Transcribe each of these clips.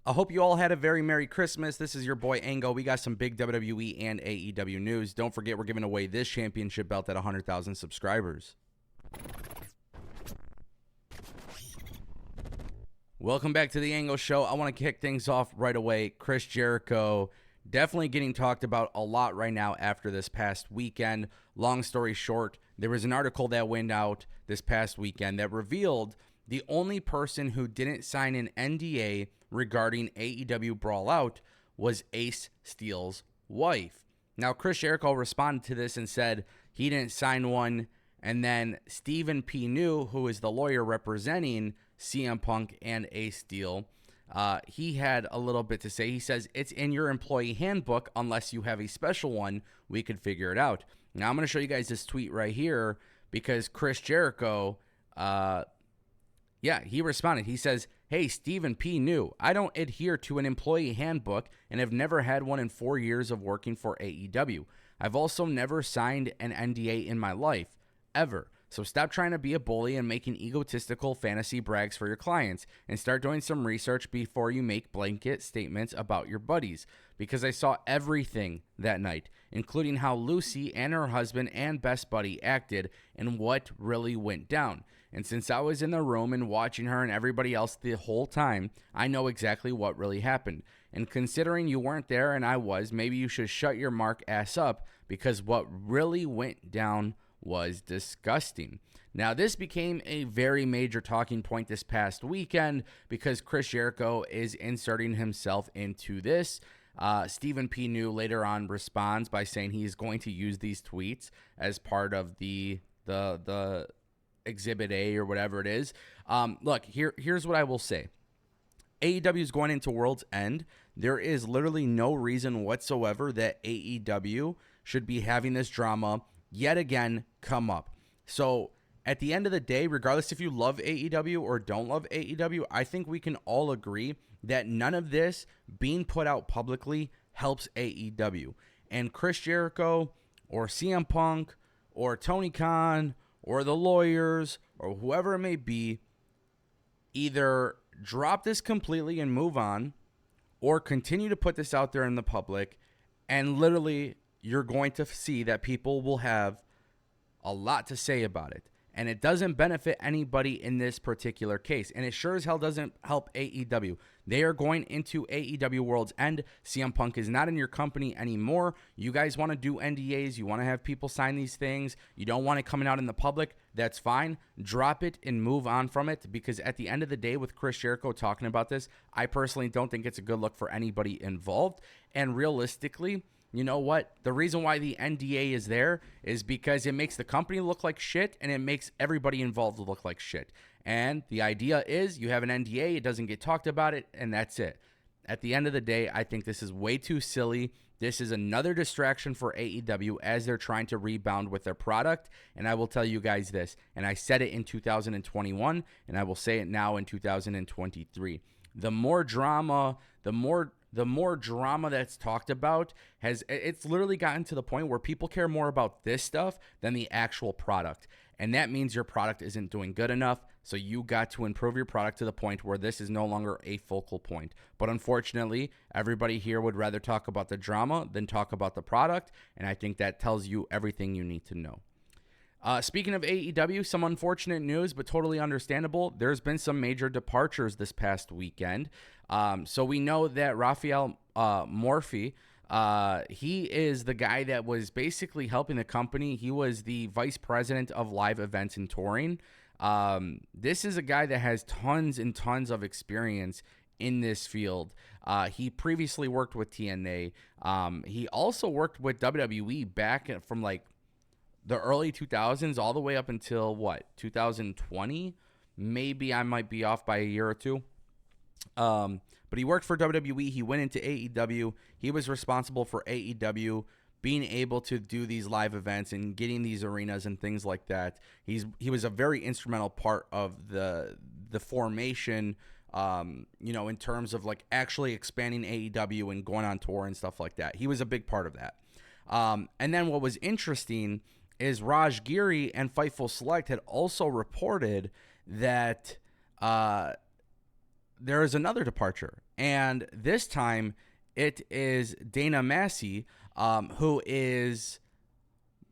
I hope you all had a very Merry Christmas. This is your boy Ango. We got some big WWE and AEW news. Don't forget, we're giving away this championship belt at 100,000 subscribers. Welcome back to the Ango Show. I want to kick things off right away. Chris Jericho definitely getting talked about a lot right now after this past weekend. Long story short, there was an article that went out this past weekend that revealed the only person who didn't sign an NDA regarding AEW Brawl Out was Ace Steel's wife. Now, Chris Jericho responded to this and said he didn't sign one. And then Stephen P. New, who is the lawyer representing CM Punk and Ace Steel, he had a little bit to say. He says, it's in your employee handbook. Unless you have a special one, we could figure it out. Now, I'm going to show you guys this tweet right here because Chris Jericho, he responded. He says, hey, Stephen P. New, I don't adhere to an employee handbook and have never had one in 4 years of working for AEW. I've also never signed an NDA in my life, ever. So stop trying to be a bully and making egotistical fantasy brags for your clients and start doing some research before you make blanket statements about your buddies. Because I saw everything that night, including how Lucy and her husband and best buddy acted and what really went down. And since I was in the room and watching her and everybody else the whole time, I know exactly what really happened. And considering you weren't there and I was, maybe you should shut your mark ass up because what really went down was disgusting. Now, this became a very major talking point this past weekend because Chris Jericho is inserting himself into this. Stephen P. New later on responds by saying he's going to use these tweets as part of the Exhibit A or whatever it is. Look, here's what I will say. AEW is going into World's End. There is literally no reason whatsoever that AEW should be having this drama yet again come up. So at the end of the day, regardless if you love AEW or don't love AEW, I think we can all agree that none of this being put out publicly helps AEW. And Chris Jericho or CM Punk or Tony Khan or the lawyers or whoever it may be, either drop this completely and move on or continue to put this out there in the public, and literally you're going to see that people will have a lot to say about it. And it doesn't benefit anybody in this particular case. And it sure as hell doesn't help AEW. They are going into AEW World's End. CM Punk is not in your company anymore. You guys want to do NDAs. You want to have people sign these things. You don't want it coming out in the public. That's fine. Drop it and move on from it. Because at the end of the day, with Chris Jericho talking about this, I personally don't think it's a good look for anybody involved. And realistically, you know what? The reason why the NDA is there is because it makes the company look like shit and it makes everybody involved look like shit. And the idea is you have an NDA, it doesn't get talked about it, and that's it. At the end of the day, I think this is way too silly. This is another distraction for AEW as they're trying to rebound with their product. And I will tell you guys this, and I said it in 2021, and I will say it now in 2023. The more drama, the more drama that's talked about it's literally gotten to the point where people care more about this stuff than the actual product. And that means your product isn't doing good enough. So you got to improve your product to the point where this is no longer a focal point. But unfortunately, everybody here would rather talk about the drama than talk about the product. And I think that tells you everything you need to know. Speaking of AEW, some unfortunate news, but totally understandable. There's been some major departures this past weekend. So we know that Rafael Morphy, he is the guy that was basically helping the company. He was the vice president of live events and touring. This is a guy that has tons and tons of experience in this field. He previously worked with TNA. He also worked with WWE back from like the early 2000s all the way up until 2020? Maybe I might be off by a year or two. But he worked for WWE. He went into AEW. He was responsible for AEW being able to do these live events and getting these arenas and things like that. He was a very instrumental part of the formation, in terms of like actually expanding AEW and going on tour and stuff like that. He was a big part of that. And then what was interesting is Raj Giri and Fightful Select had also reported that there is another departure. And this time, it is Dana Massey,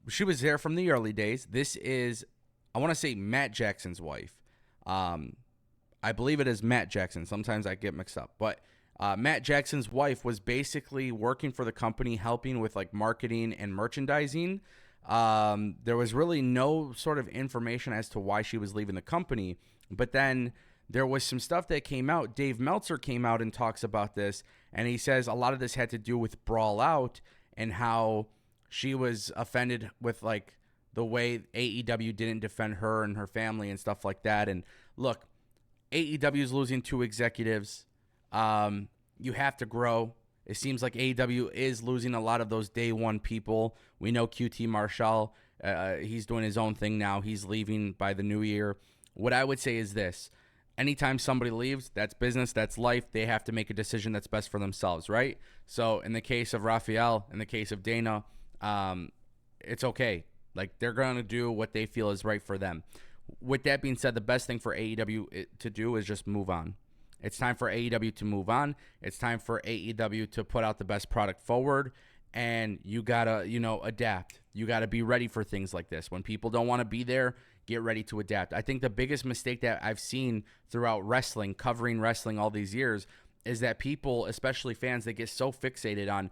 she was there from the early days. This is, I want to say, Matt Jackson's wife. I believe it is Matt Jackson. Sometimes I get mixed up. But Matt Jackson's wife was basically working for the company, helping with like marketing and merchandising. There was really no sort of information as to why she was leaving the company. But then there was some stuff that came out. Dave Meltzer came out and talks about this, and he says a lot of this had to do with Brawl Out and how she was offended with like the way AEW didn't defend her and her family and stuff like that. And look, AEW is losing 2 executives. You have to grow. It seems like AEW is losing a lot of those day one people. We know QT Marshall. He's doing his own thing now. He's leaving by the new year. What I would say is this. Anytime somebody leaves, that's business, that's life. They have to make a decision that's best for themselves, right? So in the case of Raphael, in the case of Dana, it's okay. Like, they're going to do what they feel is right for them. With that being said, the best thing for AEW to do is just move on. It's time for AEW to move on. It's time for AEW to put out the best product forward. And you got to, adapt. You got to be ready for things like this. When people don't want to be there, get ready to adapt. I think the biggest mistake that I've seen throughout wrestling, covering wrestling all these years, is that people, especially fans, they get so fixated on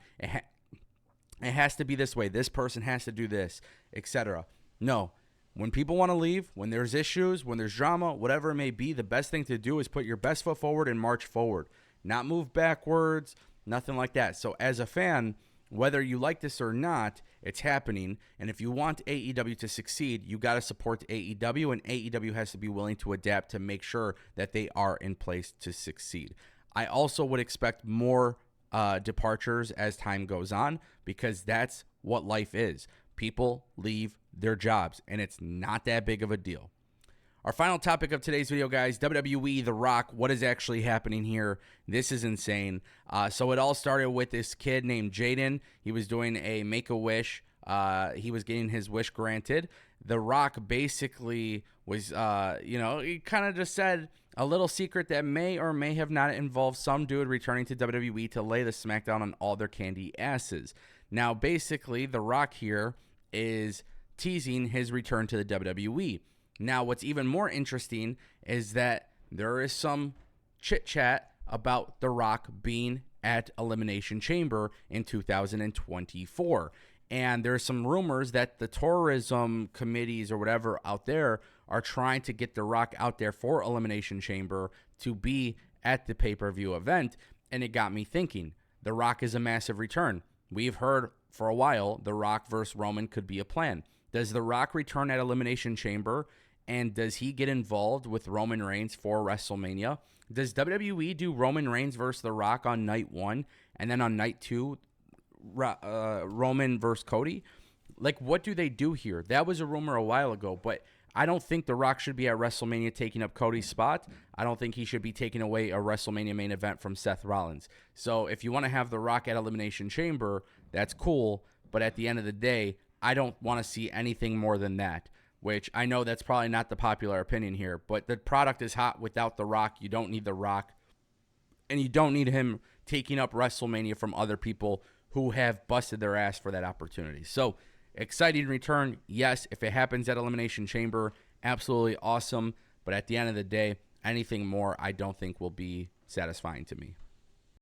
it has to be this way. This person has to do this, etc. No. When people want to leave, when there's issues, when there's drama, whatever it may be, the best thing to do is put your best foot forward and march forward. Not move backwards, nothing like that. So as a fan, whether you like this or not, it's happening. And if you want AEW to succeed, you got to support AEW, and AEW has to be willing to adapt to make sure that they are in place to succeed. I also would expect more departures as time goes on, because that's what life is. People leave their jobs, and it's not that big of a deal. Our final topic of today's video, guys, WWE, The Rock. What is actually happening here? This is insane. So it all started with this kid named Jaden. He was doing a Make-A-Wish. He was getting his wish granted. The Rock basically was, he kind of just said a little secret that may or may have not involved some dude returning to WWE to lay the smackdown on all their candy asses. Now, basically, The Rock here is teasing his return to the WWE. Now, what's even more interesting is that there is some chit-chat about The Rock being at Elimination Chamber in 2024. And there's some rumors that the tourism committees or whatever out there are trying to get The Rock out there for Elimination Chamber to be at the pay-per-view event. And it got me thinking, The Rock is a massive return. We've heard for a while The Rock versus Roman could be a plan. Does The Rock return at Elimination Chamber, and does he get involved with Roman Reigns for WrestleMania? Does WWE do Roman Reigns versus The Rock on night 1, and then on night 2, Roman versus Cody? Like, what do they do here? That was a rumor a while ago, but I don't think The Rock should be at WrestleMania taking up Cody's spot. I don't think he should be taking away a WrestleMania main event from Seth Rollins. So if you want to have The Rock at Elimination Chamber, that's cool, but at the end of the day, I don't want to see anything more than that, which I know that's probably not the popular opinion here, but the product is hot without The Rock. You don't need The Rock, and you don't need him taking up WrestleMania from other people who have busted their ass for that opportunity. So, exciting return, yes. If it happens at Elimination Chamber, absolutely awesome, but at the end of the day, anything more I don't think will be satisfying to me.